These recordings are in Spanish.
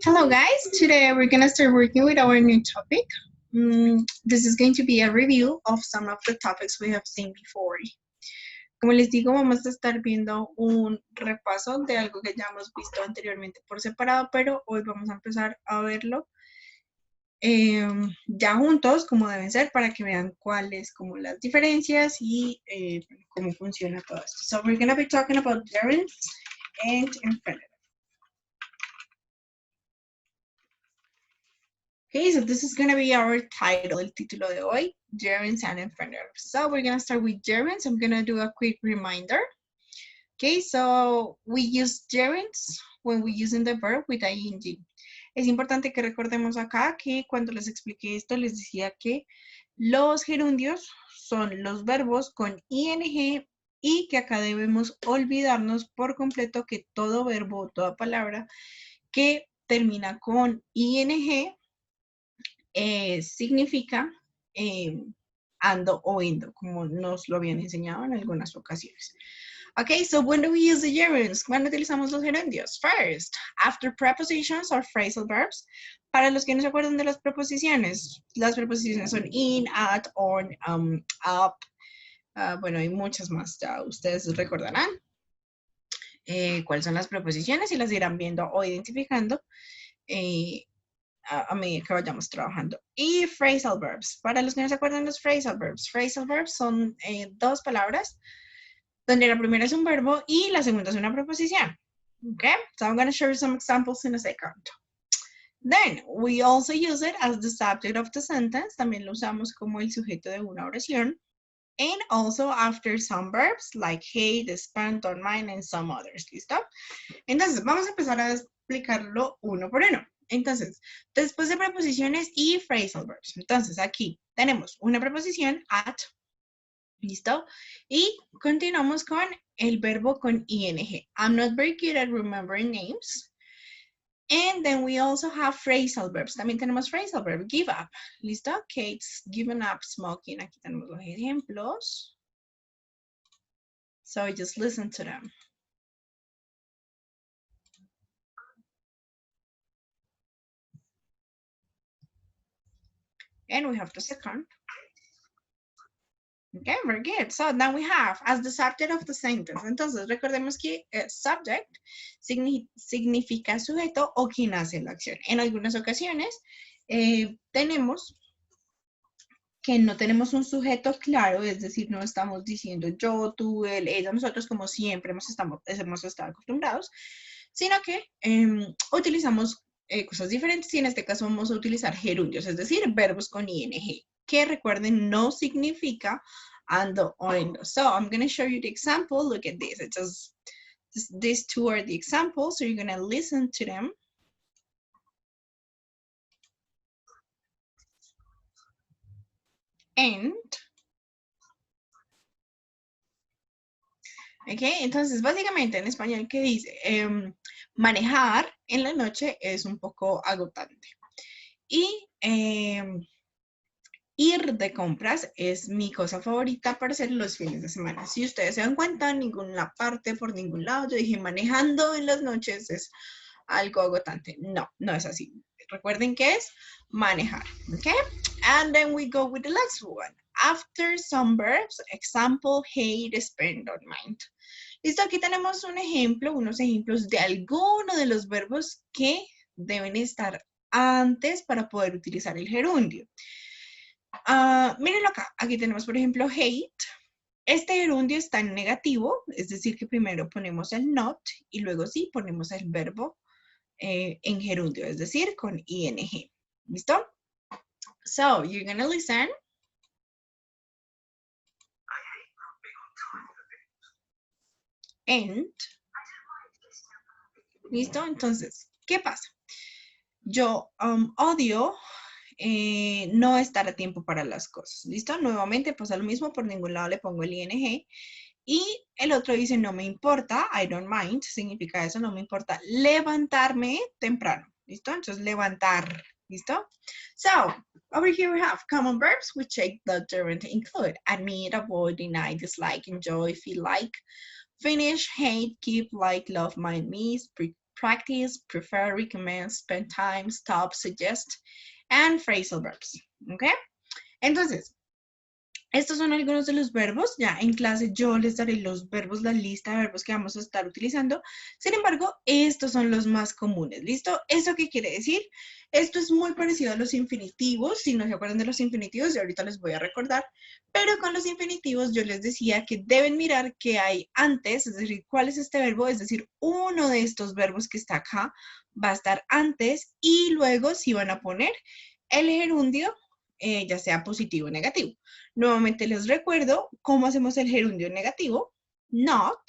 Hello guys, today we're gonna start working with our new topic. This is going to be a review of some of the topics we have seen before. Como les digo, vamos a estar viendo un repaso de algo que ya hemos visto anteriormente por separado, pero hoy vamos a empezar a verlo ya juntos, como deben ser, para que vean cuáles como las diferencias y cómo funciona todo esto. So we're gonna be talking about gerunds and infinitive. Okay, so this is going to be our title, el título de hoy, gerunds and infinitives. So we're going to start with gerunds. I'm going to do a quick reminder. Okay, so we use gerunds when we're using the verb with ing. Es importante que recordemos acá que cuando les expliqué esto, les decía que los gerundios son los verbos con ing y que acá debemos olvidarnos por completo que todo verbo, toda palabra que termina con ing significa ando o indo, como nos lo habían enseñado en algunas ocasiones. Okay, so when do we use the gerunds? ¿Cuándo utilizamos los gerundios? First, after prepositions or phrasal verbs. Para los que no se acuerdan de las preposiciones son in, at, on, up. Bueno, hay muchas más, ya ustedes recordarán cuáles son las preposiciones y las irán viendo o identificando a medida que vayamos trabajando. Y phrasal verbs. Para los que no se acuerdan los phrasal verbs son dos palabras donde la primera es un verbo y la segunda es una preposición. Okay, so I'm going to show you some examples in a second. Then, we also use it as the subject of the sentence. También lo usamos como el sujeto de una oración. And also after some verbs like hate, spend, don't mind, and some others. ¿Listo? Entonces, vamos a empezar a explicarlo uno por uno. Entonces, después de preposiciones y phrasal verbs. Entonces, aquí tenemos una preposición, at, ¿listo? Y continuamos con el verbo con ing. I'm not very good at remembering names. And then we also have phrasal verbs. También tenemos phrasal verb, give up. ¿Listo? Kate's given up smoking. Aquí tenemos los ejemplos. So just listen to them. And we have the second. Okay, very good. So now we have as the subject of the sentence. Entonces, recordemos que subject significa sujeto o quien hace la acción. En algunas ocasiones tenemos que no tenemos un sujeto claro, es decir, no estamos diciendo yo, tú, él, ella, nosotros, como siempre hemos estado acostumbrados, sino que utilizamos cosas diferentes y en este caso vamos a utilizar gerundios, es decir, verbos con ing, que recuerden no significa ando o endo. So I'm going to show you the example. Look at this. It's just these two are the examples, so you're going to listen to them. And, ok, entonces básicamente en español, ¿qué dice? Manejar en la noche es un poco agotante. Y ir de compras es mi cosa favorita para hacer los fines de semana. Si ustedes se dan cuenta, en ninguna parte, por ningún lado, yo dije manejando en las noches es algo agotante. No, no es así. Recuerden que es manejar, ¿ok? And then we go with the last one. After some verbs, example, hate, spend, don't mind. Listo, aquí tenemos un ejemplo, unos ejemplos de alguno de los verbos que deben estar antes para poder utilizar el gerundio. Mírenlo acá, aquí tenemos por ejemplo hate. Este gerundio está en negativo, es decir que primero ponemos el not y luego sí ponemos el verbo en gerundio, es decir con ing. ¿Listo? So, you're gonna listen. And, ¿listo? Entonces, ¿qué pasa? Yo odio no estar a tiempo para las cosas. ¿Listo? Nuevamente pasa lo mismo, por ningún lado le pongo el ing. Y el otro dice, no me importa, I don't mind, significa eso, no me importa levantarme temprano. ¿Listo? Entonces, levantar. ¿Listo? So, over here we have common verbs which take the gerund to include. Admit, avoid, deny, dislike, enjoy, feel like, finish, hate, keep, like, love, mind, miss, practice, prefer, recommend, spend time, stop, suggest, and phrasal verbs. ¿Ok? Entonces, estos son algunos de los verbos. Ya en clase yo les daré los verbos, la lista de verbos que vamos a estar utilizando. Sin embargo, estos son los más comunes. ¿Listo? ¿Eso qué quiere decir? Esto es muy parecido a los infinitivos. Si no se acuerdan de los infinitivos, yo ahorita les voy a recordar. Pero con los infinitivos yo les decía que deben mirar qué hay antes, es decir, cuál es este verbo, es decir, uno de estos verbos que está acá va a estar antes y luego si van a poner el gerundio, ya sea positivo o negativo. Nuevamente les recuerdo cómo hacemos el gerundio negativo. Not,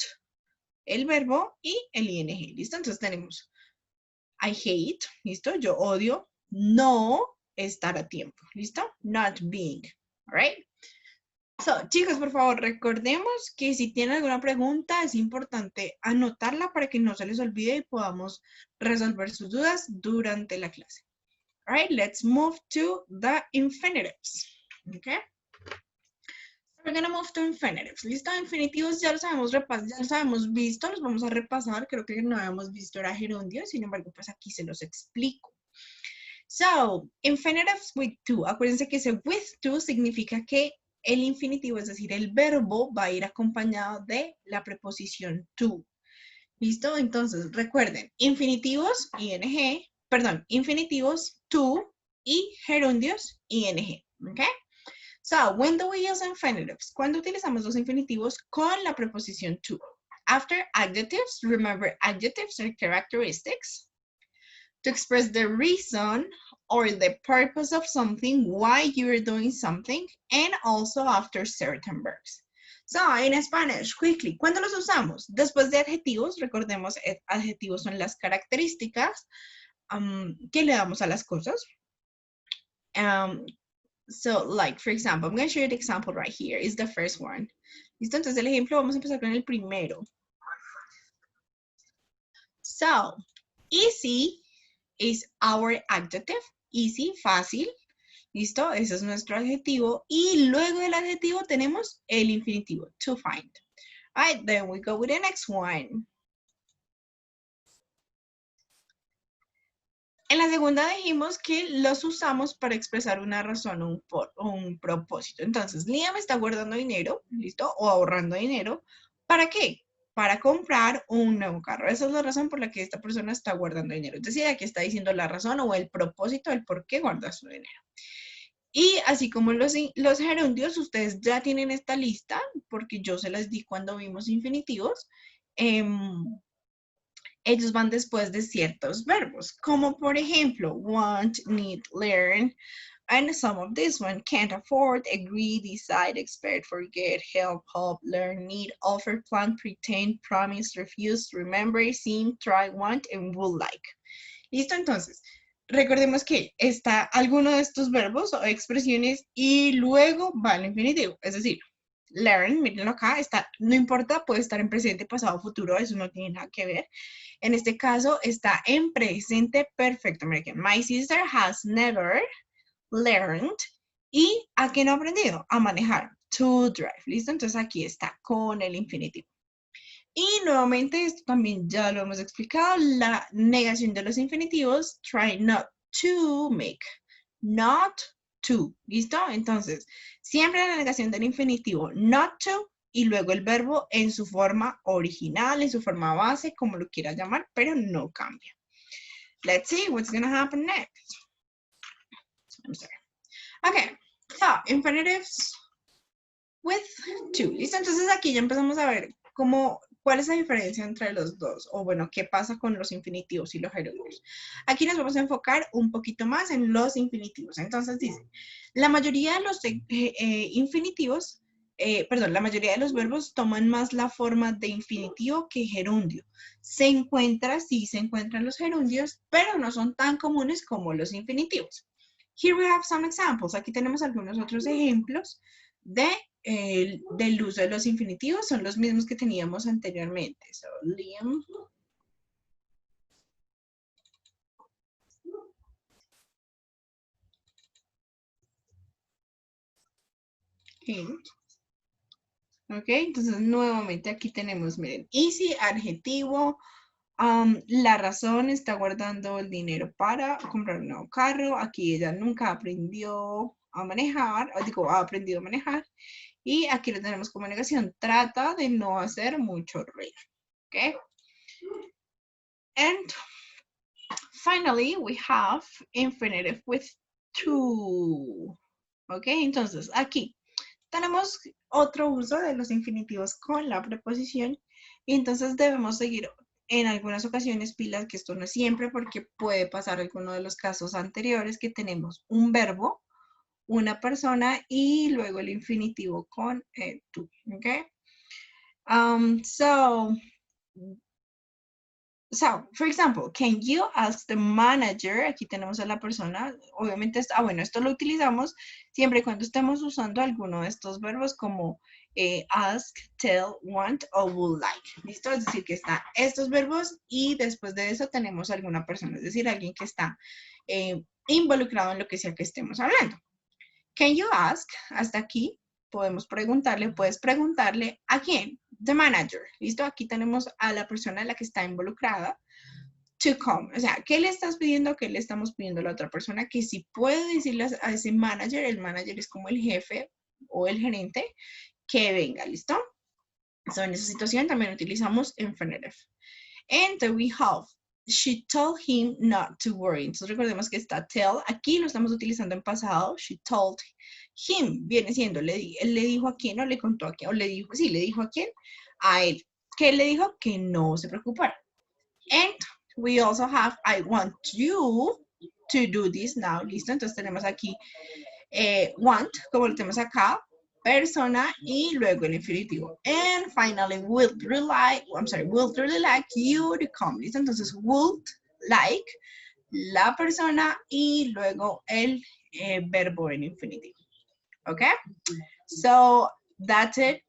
el verbo y el ing. ¿Listo? Entonces tenemos I hate, ¿listo? Yo odio. No, estar a tiempo. ¿Listo? Not being. All right? So, chicos, por favor, recordemos que si tienen alguna pregunta es importante anotarla para que no se les olvide y podamos resolver sus dudas durante la clase. All right, let's move to the infinitives. Okay? We're gonna move to infinitives. ¿Listo? Infinitivos ya los habíamos visto, los vamos a repasar. Creo que no habíamos visto era gerundio, sin embargo, pues aquí se los explico. So, infinitives with to. Acuérdense que ese with to significa que el infinitivo, es decir, el verbo va a ir acompañado de la preposición to. ¿Listo? Entonces, recuerden, infinitivos, ing, perdón, infinitivos to y gerundios, ing. ¿Ok? So, when do we use infinitives? Cuando utilizamos los infinitivos con la preposición to. After adjectives, remember adjectives are characteristics. To express the reason or the purpose of something, why you're doing something, and also after certain verbs. So, in Spanish, quickly, ¿cuándo los usamos? Después de adjetivos, recordemos, adjetivos son las características que le damos a las cosas. So, like, for example, I'm going to show you the example right here. Is the first one. ¿Listo? Entonces, el ejemplo, vamos a empezar con el primero. So, easy is our adjective. Easy, fácil. ¿Listo? Ese es nuestro adjetivo. Y luego del adjetivo tenemos el infinitivo, to find. All right, then we go with the next one. En la segunda dijimos que los usamos para expresar una razón o un propósito. Entonces, Liam está guardando dinero, ¿listo? O ahorrando dinero. ¿Para qué? Para comprar un nuevo carro. Esa es la razón por la que esta persona está guardando dinero. Es decir, aquí está diciendo la razón o el propósito del por qué guarda su dinero. Y así como los gerundios, ustedes ya tienen esta lista, porque yo se las di cuando vimos infinitivos. Ellos van después de ciertos verbos, como por ejemplo, want, need, learn, and some of this one, can't afford, agree, decide, expect, forget, help, hope, learn, need, offer, plan, pretend, promise, refuse, remember, seem, try, want, and would like. ¿Listo? Entonces, recordemos que está alguno de estos verbos o expresiones y luego va el infinitivo, es decir, learn, mírenlo acá, está, no importa, puede estar en presente, pasado, futuro, eso no tiene nada que ver. En este caso está en presente perfecto. Miren, my sister has never learned. ¿Y a qué no ha aprendido? A manejar. To drive. ¿Listo? Entonces aquí está con el infinitivo. Y nuevamente, esto también ya lo hemos explicado, la negación de los infinitivos, try not to make, not to, ¿listo? Entonces, siempre la negación del infinitivo, not to, y luego el verbo en su forma original, en su forma base, como lo quieras llamar, pero no cambia. Let's see what's going to happen next. I'm sorry. Okay, so, infinitives with to, ¿listo? Entonces aquí ya empezamos a ver cuál es la diferencia entre los dos, o bueno, qué pasa con los infinitivos y los gerundios. Aquí nos vamos a enfocar un poquito más en los infinitivos. Entonces dice, la mayoría de los infinitivos, perdón, la mayoría de los verbos toman más la forma de infinitivo que gerundio. Sí se encuentran los gerundios, pero no son tan comunes como los infinitivos. Here we have some examples. Aquí tenemos algunos otros ejemplos del uso de los infinitivos, son los mismos que teníamos anteriormente. So, Liam. Ok, entonces nuevamente aquí tenemos, miren, easy, adjetivo, La razón está guardando el dinero para comprar un nuevo carro. Aquí ella nunca aprendió a manejar, o digo, ha aprendido a manejar. Y aquí lo tenemos como negación. Trata de no hacer mucho ruido. ¿Ok? And finally, we have infinitive with to. ¿Ok? Entonces, aquí tenemos otro uso de los infinitivos con la preposición. Y entonces debemos seguir en algunas ocasiones pilas, que esto no es siempre, porque puede pasar alguno de los casos anteriores que tenemos un verbo, una persona y luego el infinitivo con to. ¿Ok? So, for example, can you ask the manager? Aquí tenemos a la persona. Obviamente, bueno, esto lo utilizamos siempre y cuando estemos usando alguno de estos verbos como ask, tell, want o would like. ¿Listo? Es decir, que están estos verbos y después de eso tenemos alguna persona, es decir, alguien que está involucrado en lo que sea que estemos hablando. Can you ask? Hasta aquí podemos preguntarle, puedes preguntarle a quién. The manager. ¿Listo? Aquí tenemos a la persona a la que está involucrada. To come. O sea, ¿qué le estás pidiendo? ¿Qué le estamos pidiendo a la otra persona? Que si puede decirle a ese manager, el manager es como el jefe o el gerente, que venga. ¿Listo? So, en esa situación también utilizamos infinitive. And we have, she told him not to worry. Entonces recordemos que está tell, aquí lo estamos utilizando en pasado. She told him, viene siendo, él le dijo a quién o le contó a quién, o le dijo, sí, le dijo a quién, a él. ¿Qué le dijo? Que no se preocupara. And we also have, I want you to do this now. Listo, entonces tenemos aquí want, como lo tenemos acá, persona y luego el infinitivo. And finally, would really like you to come. ¿Listo? Entonces, would like, la persona y luego el verbo en infinitivo. Okay? So, that's it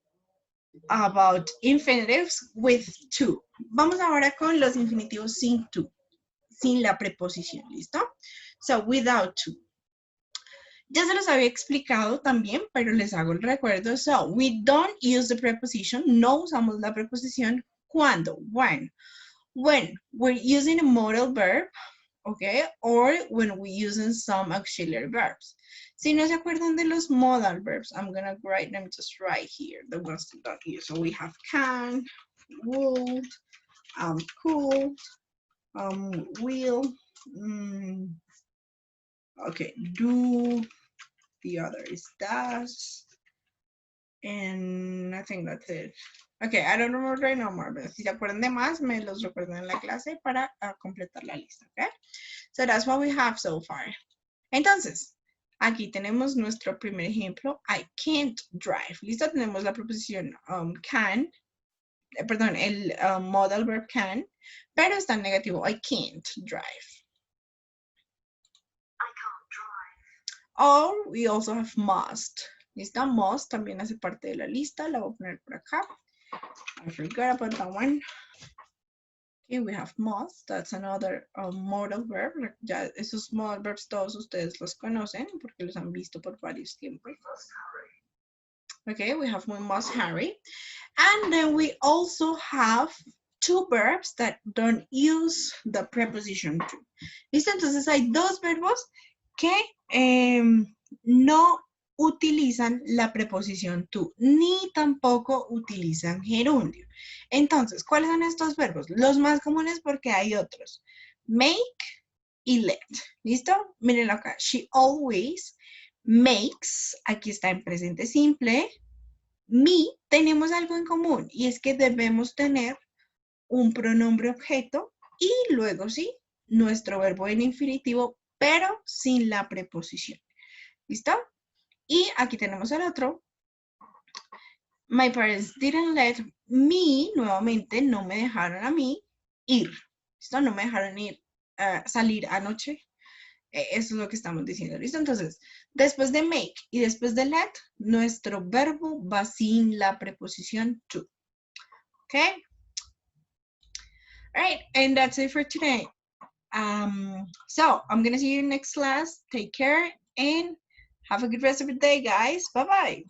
about infinitives with to. Vamos ahora con los infinitivos sin to, sin la preposición. ¿Listo? So, without to. Ya se los había explicado también, pero les hago el recuerdo. So, we don't use the preposition. No usamos la preposición. ¿Cuándo? When. When we're using a modal verb, okay, or when we're using some auxiliary verbs. Si no se acuerdan de los modal verbs, I'm gonna write them just right here, the ones that don't use. So we have can, would, could, will, okay, do, the other is does, and I think that's it. Okay, I don't remember right now more, but si se acuerdan de más, me los recuerdan en la clase para completar la lista, okay? So that's what we have so far. Entonces, aquí tenemos nuestro primer ejemplo, I can't drive. ¿Listo? Tenemos la preposición can, perdón, el modal verb can, pero está en negativo, I can't drive. I can't drive. Or we also have must. ¿Listo? Must también hace parte de la lista, la voy a poner por acá. I forgot about that one. Okay, we have must, that's another modal verb. Ya esos modal verbs todos ustedes los conocen porque los han visto por varios tiempos. Okay, we have we must hurry. And then we also have two verbs that don't use the preposition to. ¿Listo? Entonces hay dos verbos que no utilizan la preposición to, ni tampoco utilizan gerundio. Entonces, ¿cuáles son estos verbos? Los más comunes porque hay otros. Make y let. ¿Listo? Mírenlo acá. She always makes. Aquí está en presente simple. Me, tenemos algo en común y es que debemos tener un pronombre objeto y luego sí, nuestro verbo en infinitivo, pero sin la preposición. ¿Listo? Y aquí tenemos el otro. My parents didn't let me, nuevamente, no me dejaron a mí ir. ¿Listo? No me dejaron ir, salir anoche. Eso es lo que estamos diciendo. ¿Listo? Entonces, después de make y después de let, nuestro verbo va sin la preposición to. Okay? All right, and that's it for today. So I'm gonna see you next class. Take care and have a good rest of the day, guys. Bye-bye.